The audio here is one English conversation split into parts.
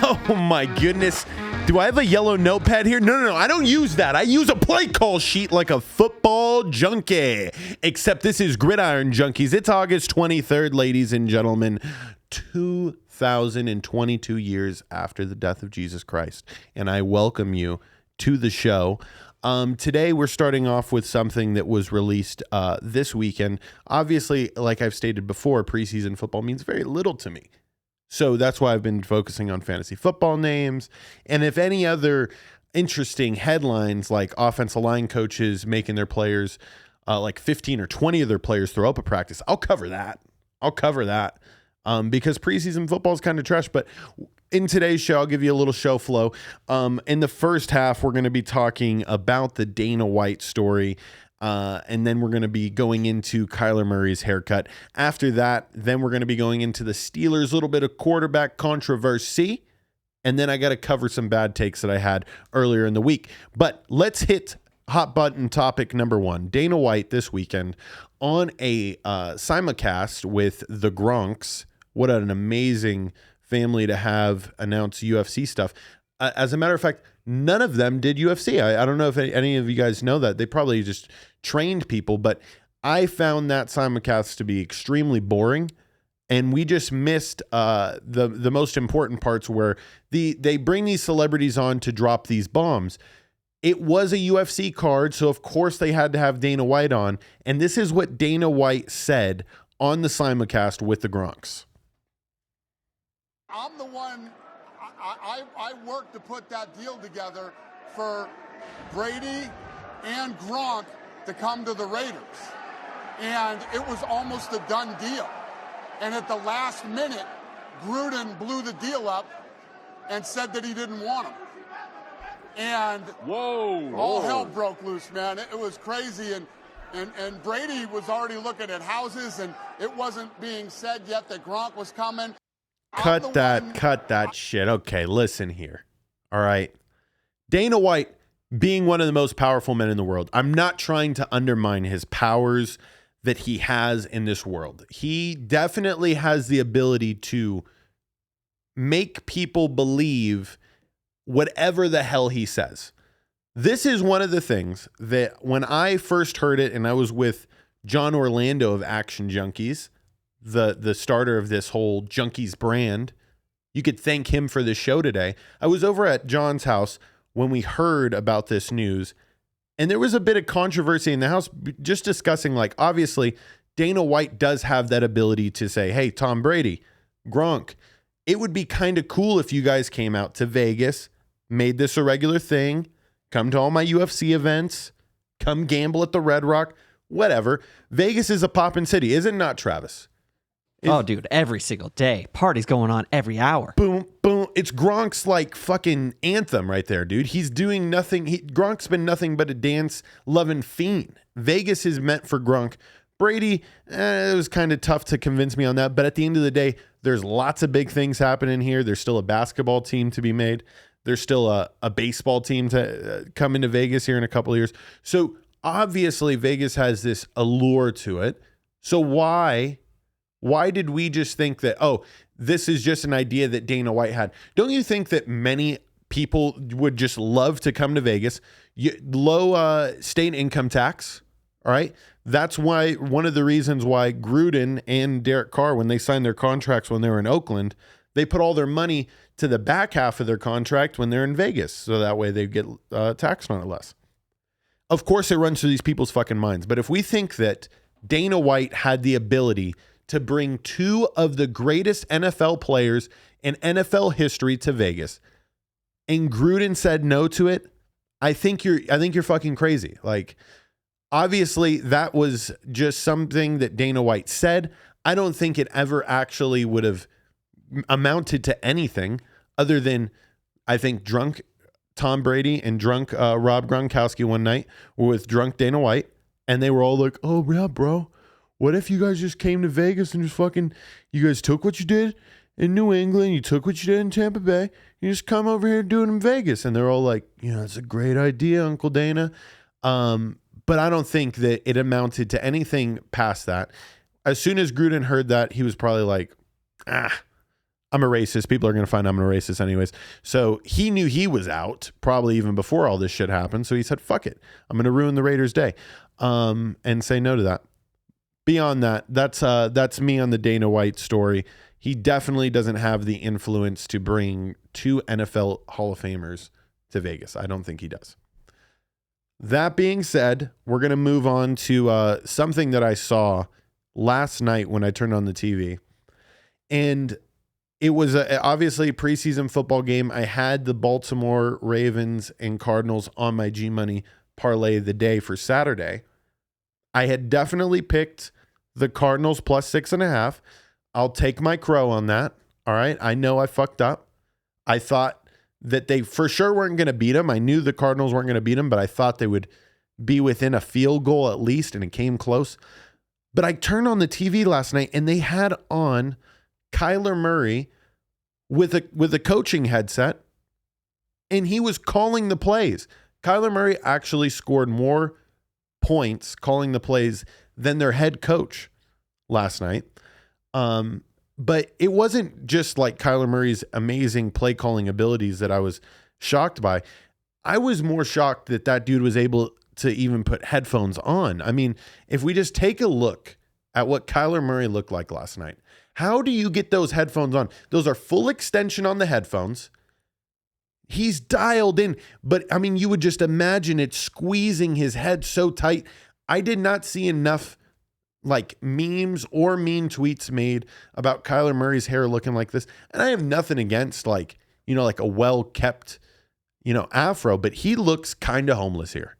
Oh my goodness. Do I have a yellow notepad here? No. I don't use that. I use a play call sheet like a football junkie. Except this is Gridiron Junkeez. It's August 23rd, ladies and gentlemen. 2022 years after the death of Jesus Christ. And I welcome you to the show. Today we're starting off with something that was released this weekend. Obviously, like I've stated before, preseason football means very little to me. So that's why I've been focusing on fantasy football names. And if any other interesting headlines like offensive line coaches making their players like 15 or 20 of their players throw up a practice, I'll cover that. Because preseason football is kind of trash. But in today's show, I'll give you a little show flow. In the first half, we're going to be talking about the Dana White story. And then we're going to be going into Kyler Murray's haircut. After that, then we're going to be going into the Steelers, a little bit of quarterback controversy. And then I got to cover some bad takes that I had earlier in the week. But let's hit hot button topic number one. Dana White this weekend on a simulcast with the Gronks. What an amazing family to have announce UFC stuff. As a matter of fact, none of them did UFC. I don't know if any of you guys know that. They probably just trained people, but I found that simulcast to be extremely boring, and we just missed the most important parts where they bring these celebrities on to drop these bombs. It was a UFC card, so of course they had to have Dana White on, and this is what Dana White said on the simulcast with the Gronks. I'm the one, I worked to put that deal together for Brady and Gronk to come to the Raiders. And it was almost a done deal. And at the last minute, Gruden blew the deal up and said that he didn't want him. And all hell broke loose, man. It was crazy. And Brady was already looking at houses, and it wasn't being said yet that Gronk was coming. Cut that shit. Okay, listen here. All right. Dana White being one of the most powerful men in the world. I'm not trying to undermine his powers that he has in this world. He definitely has the ability to make people believe whatever the hell he says. This is one of the things that when I first heard it, and I was with John Orlando of Action Junkeez, the starter of this whole Junkeez brand. You could thank him for the show today. I was over at John's house when we heard about this news, and there was a bit of controversy in the house just discussing, like, obviously Dana White does have that ability to say, hey, Tom Brady, Gronk, it would be kind of cool if you guys came out to Vegas, made this a regular thing, come to all my UFC events, come gamble at the Red Rock, whatever. Vegas is a poppin' city, is it not, Travis? Oh, dude, every single day. Parties going on every hour. Boom, boom. It's Gronk's like fucking anthem right there, dude. He's doing nothing. Gronk's been nothing but a dance-loving fiend. Vegas is meant for Gronk. Brady, it was kind of tough to convince me on that. But at the end of the day, there's lots of big things happening here. There's still a basketball team to be made. There's still a baseball team to come into Vegas here in a couple of years. So obviously Vegas has this allure to it. So why did we just think that, oh, this is just an idea that Dana White had? Don't you think that many people would just love to come to Vegas? Low state income tax, all right? That's why one of the reasons why Gruden and Derek Carr, when they signed their contracts when they were in Oakland, they put all their money to the back half of their contract when they're in Vegas. So that way they get taxed on it less. Of course, it runs through these people's fucking minds. But if we think that Dana White had the ability to bring two of the greatest NFL players in NFL history to Vegas, and Gruden said no to it, I think you're fucking crazy. Like, obviously, that was just something that Dana White said. I don't think it ever actually would have amounted to anything other than, I think, drunk Tom Brady and drunk Rob Gronkowski one night were with drunk Dana White, and they were all like, oh, yeah, bro. What if you guys just came to Vegas and just you guys took what you did in New England, you took what you did in Tampa Bay, you just come over here and do it in Vegas? And they're all like, it's a great idea, Uncle Dana. But I don't think that it amounted to anything past that. As soon as Gruden heard that, he was probably like, I'm a racist. People are going to find I'm a racist anyways. So he knew he was out probably even before all this shit happened. So he said, fuck it. I'm going to ruin the Raiders' day and say no to that. Beyond that, that's me on the Dana White story. He definitely doesn't have the influence to bring 2 NFL Hall of Famers to Vegas. I don't think he does. That being said, we're going to move on to something that I saw last night when I turned on the TV. And it was obviously a preseason football game. I had the Baltimore Ravens and Cardinals on my G-Money parlay of the day for Saturday. I had definitely picked the Cardinals plus 6.5. I'll take my crow on that. All right. I know I fucked up. I thought that they for sure weren't going to beat them. I knew the Cardinals weren't going to beat them, but I thought they would be within a field goal at least, and it came close. But I turned on the TV last night, and they had on Kyler Murray with a coaching headset, and he was calling the plays. Kyler Murray actually scored more points calling the plays than their head coach last night. But it wasn't just like Kyler Murray's amazing play calling abilities that I was shocked by. I was more shocked that that dude was able to even put headphones on. I mean, if we just take a look at what Kyler Murray looked like last night, how do you get those headphones on? Those are full extension on the headphones. He's dialed in, but I mean, you would just imagine it squeezing his head so tight. I did not see enough like memes or mean tweets made about Kyler Murray's hair looking like this. And I have nothing against like a well-kept, afro, but he looks kind of homeless here.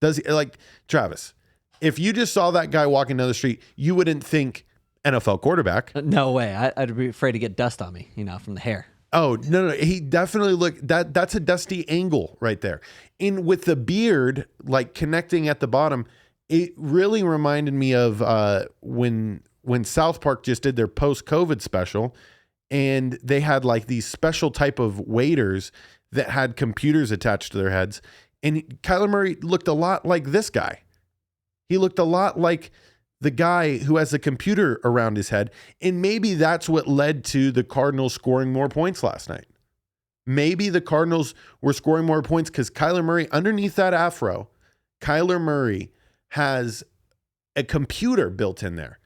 Does he, like Travis, if you just saw that guy walking down the street, you wouldn't think NFL quarterback. No way. I'd be afraid to get dust on me, from the hair. Oh, no. He definitely looked that's a dusty angle right there. With the beard, like connecting at the bottom, it really reminded me of when South Park just did their post-COVID special, and they had like these special type of waiters that had computers attached to their heads. And Kyler Murray looked a lot like this guy. He looked a lot like the guy who has a computer around his head. And maybe that's what led to the Cardinals scoring more points last night. Maybe the Cardinals were scoring more points because Kyler Murray, underneath that afro, Kyler Murray has a computer built in there.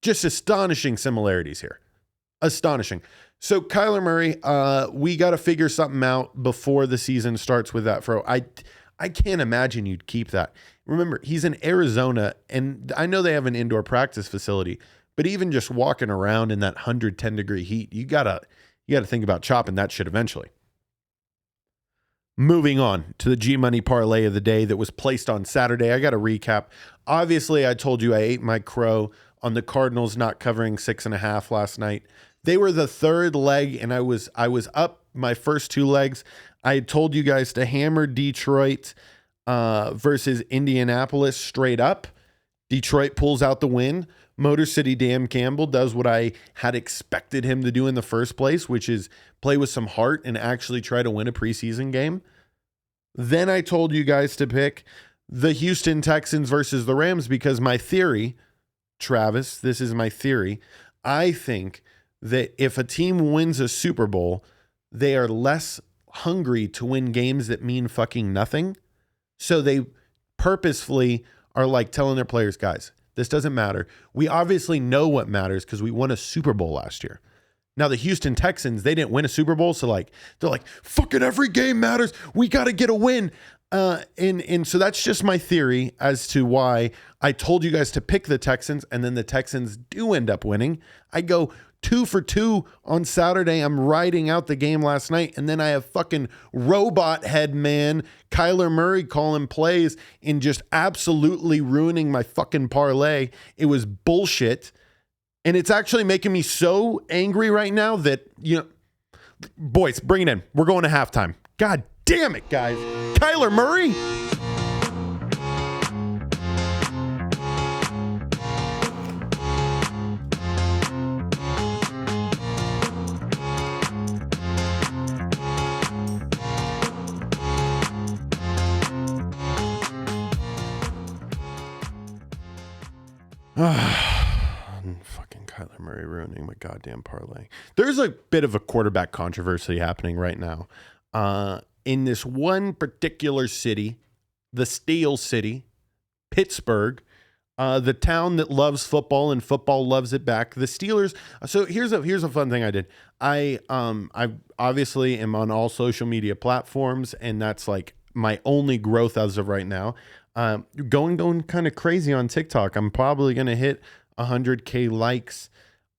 Just astonishing similarities here. Astonishing. So Kyler Murray, we got to figure something out before the season starts with that fro. I can't imagine you'd keep that. Remember, he's in Arizona, and I know they have an indoor practice facility, but even just walking around in that 110-degree heat, you gotta think about chopping that shit eventually. Moving on to the G-Money parlay of the day that was placed on Saturday. I got to recap. Obviously, I told you I ate my crow on the Cardinals not covering 6.5 last night. They were the third leg, and I was up my first 2 legs. I had told you guys to hammer Detroit versus Indianapolis straight up. Detroit pulls out the win. Motor City Dan Campbell does what I had expected him to do in the first place, which is play with some heart and actually try to win a preseason game. Then I told you guys to pick the Houston Texans versus the Rams because my theory, Travis, this is my theory. I think that if a team wins a Super Bowl, they are less hungry to win games that mean fucking nothing. So they purposefully are like telling their players, guys, this doesn't matter. We obviously know what matters because we won a Super Bowl last year. Now the Houston Texans, they didn't win a Super Bowl. So they're like, fucking every game matters. We got to get a win. And so that's just my theory as to why I told you guys to pick the Texans, and then the Texans do end up winning. I go 2 for 2 on Saturday. I'm riding out the game last night, and then I have fucking robot head man Kyler Murray calling plays and just absolutely ruining my fucking parlay. It was bullshit, and it's actually making me so angry right now that, boys, bring it in. We're going to halftime. God damn it, guys. Kyler Murray? Fucking Kyler Murray ruining my goddamn parlay. There's a bit of a quarterback controversy happening right now. In this one particular city, the Steel City, Pittsburgh, the town that loves football and football loves it back. The Steelers. So here's a fun thing I did. I obviously am on all social media platforms, and that's like my only growth as of right now. Going kind of crazy on TikTok. I'm probably gonna hit 100K likes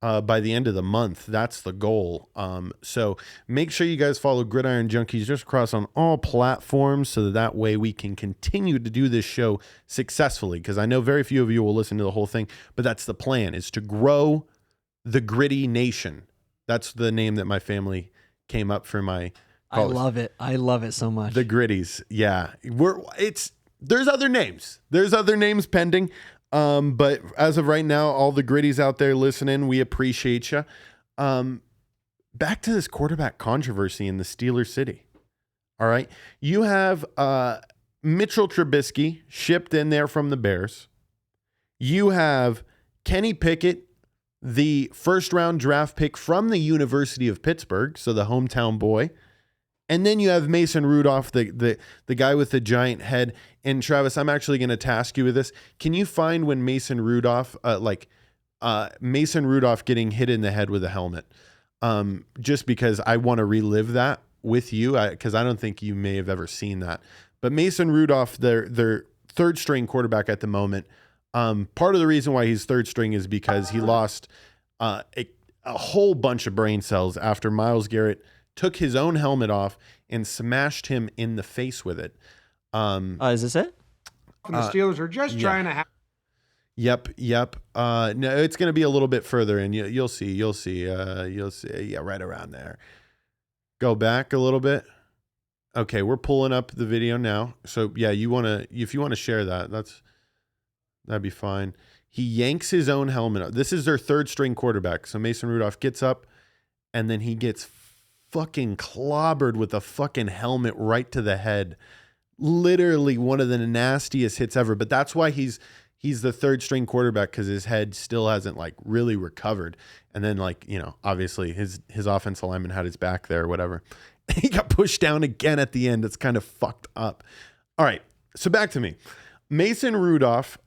by the end of the month. That's the goal. So make sure you guys follow Gridiron Junkeez just across on all platforms so that way we can continue to do this show successfully, because I know very few of you will listen to the whole thing, but that's the plan, is to grow the Gritty Nation. That's the name that my family came up for my college. I love it so much. The Gritties. Yeah. There's other names. There's other names pending. But as of right now, all the Gritties out there listening, we appreciate you. Back to this quarterback controversy in the Steelers City. All right. You have Mitchell Trubisky shipped in there from the Bears. You have Kenny Pickett, the first-round draft pick from the University of Pittsburgh, so the hometown boy. And then you have Mason Rudolph, the guy with the giant head. And Travis, I'm actually going to task you with this. Can you find when Mason Rudolph, Mason Rudolph getting hit in the head with a helmet? Just because I want to relive that with you, because I don't think you may have ever seen that. But Mason Rudolph, their third string quarterback at the moment. Part of the reason why he's third string is because he lost a whole bunch of brain cells after Myles Garrett took his own helmet off and smashed him in the face with it. Is this it? And the Steelers are just trying to have. Yep. No, it's going to be a little bit further, and you'll see. You'll see. Yeah, right around there. Go back a little bit. Okay, we're pulling up the video now. So yeah, if you want to share that, that'd be fine. He yanks his own helmet up. This is their third string quarterback. So Mason Rudolph gets up, and then he gets fucking clobbered with a fucking helmet right to the head. Literally one of the nastiest hits ever. But that's why he's the third string quarterback, because his head still hasn't like really recovered. And then obviously his offensive lineman had his back there or whatever. He got pushed down again at the end. It's kind of fucked up. All right. So back to me. Mason Rudolph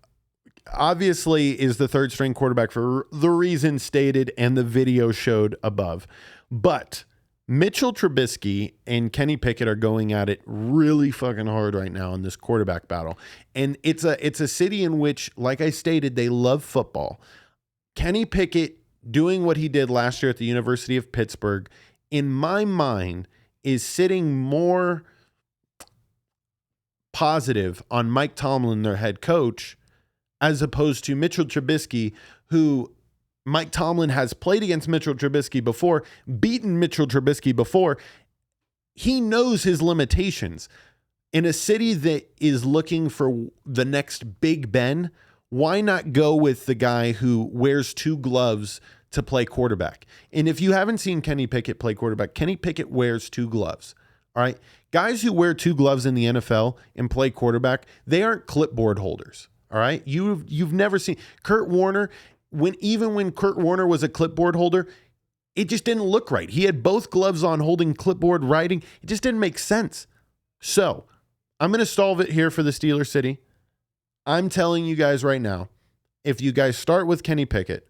obviously is the third string quarterback for the reason stated and the video showed above. But Mitchell Trubisky and Kenny Pickett are going at it really fucking hard right now in this quarterback battle. And it's a city in which, like I stated, they love football. Kenny Pickett doing what he did last year at the University of Pittsburgh, in my mind, is sitting more positive on Mike Tomlin, their head coach, as opposed to Mitchell Trubisky, who Mike Tomlin has played against Mitchell Trubisky before, beaten Mitchell Trubisky before. He knows his limitations. In a city that is looking for the next Big Ben, why not go with the guy who wears two gloves to play quarterback? And if you haven't seen Kenny Pickett play quarterback, Kenny Pickett wears two gloves. All right. Guys who wear two gloves in the NFL and play quarterback, they aren't clipboard holders. All right. You've never seen Kurt Warner. Even when Kurt Warner was a clipboard holder, it just didn't look right. He had both gloves on holding clipboard writing. It just didn't make sense. So I'm going to solve it here for the Steelers City. I'm telling you guys right now, if you guys start with Kenny Pickett,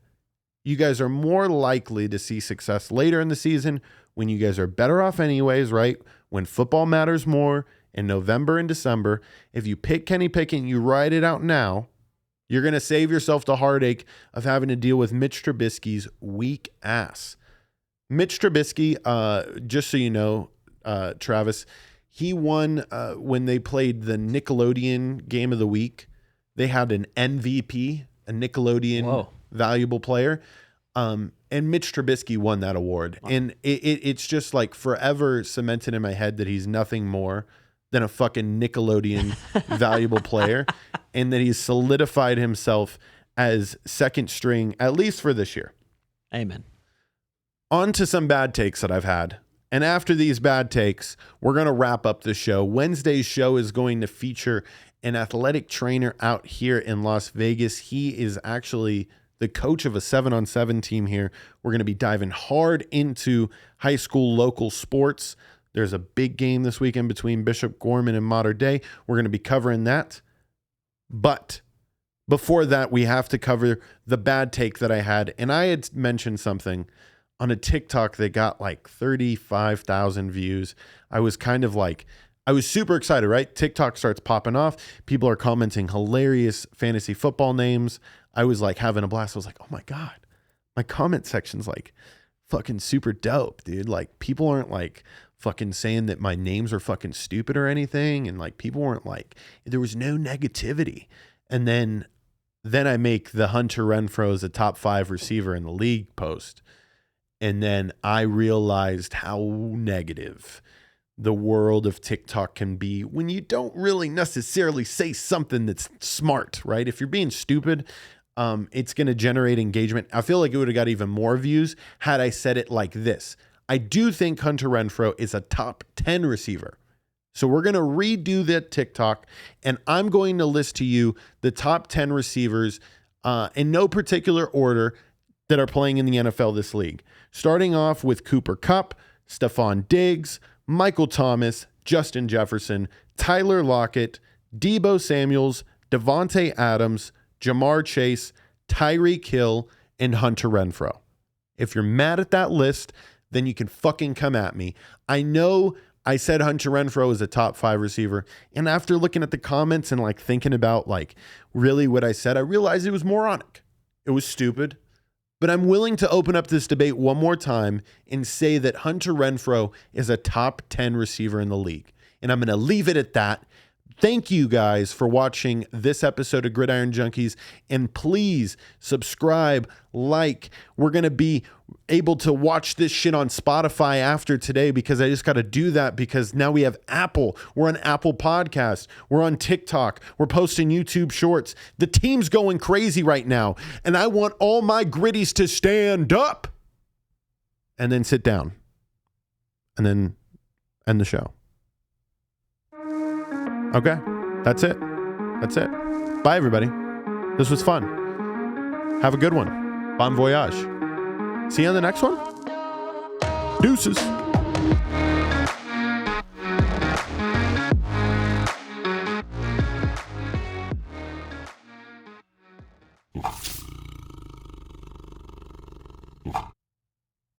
you guys are more likely to see success later in the season when you guys are better off anyways, right? When football matters more in November and December. If you pick Kenny Pickett and you ride it out now, you're going to save yourself the heartache of having to deal with Mitch Trubisky's weak ass. Mitch Trubisky, just so you know, Travis, he won when they played the Nickelodeon Game of the Week. They had an MVP, a Nickelodeon valuable player. And Mitch Trubisky won that award. Wow. And it's just like forever cemented in my head that he's nothing more than a fucking Nickelodeon valuable player, and that he's solidified himself as second string, at least for this year. Amen. On to some bad takes that I've had. And after these bad takes, we're going to wrap up the show. Wednesday's show is going to feature an athletic trainer out here in Las Vegas. He is actually the coach of a 7-on-7 team here. We're going to be diving hard into high school local sports. There's a big game this weekend between Bishop Gorman and Mater Dei. We're going to be covering that. But before that, we have to cover the bad take that I had. And I had mentioned something on a TikTok that got like 35,000 views. I was super excited, right? TikTok starts popping off. People are commenting hilarious fantasy football names. I was like having a blast. I was like, oh my God, my comment section's like fucking super dope, dude. Like people aren't like fucking saying that my names are fucking stupid or anything. And like people weren't like, there was no negativity. And then I make the Hunter Renfrow as a top 5 receiver in the league post. And then I realized how negative the world of TikTok can be when you don't really necessarily say something that's smart, right? If you're being stupid, it's going to generate engagement. I feel like it would have got even more views had I said it like this. I do think Hunter Renfrow is a top 10 receiver. So we're going to redo that TikTok, and I'm going to list to you the top 10 receivers in no particular order that are playing in the NFL this league. Starting off with Cooper Kupp, Stephon Diggs, Michael Thomas, Justin Jefferson, Tyler Lockett, Deebo Samuels, Devontae Adams, Jamar Chase, Tyreek Hill, and Hunter Renfrow. If you're mad at that list, then you can fucking come at me. I know I said Hunter Renfrow is a top 5 receiver, and after looking at the comments and like thinking about like really what I said, I realized it was moronic. It was stupid. But I'm willing to open up this debate one more time and say that Hunter Renfrow is a top 10 receiver in the league. And I'm going to leave it at that. Thank you guys for watching this episode of Gridiron Junkeez. And please subscribe, like. We're going to be able to watch this shit on Spotify after today because I just got to do that because now we have Apple. We're on Apple Podcasts. We're on TikTok. We're posting YouTube shorts. The team's going crazy right now. And I want all my gritties to stand up and then sit down and then end the show. Okay, that's it. That's it. Bye, everybody. This was fun. Have a good one. Bon voyage. See you on the next one. Deuces.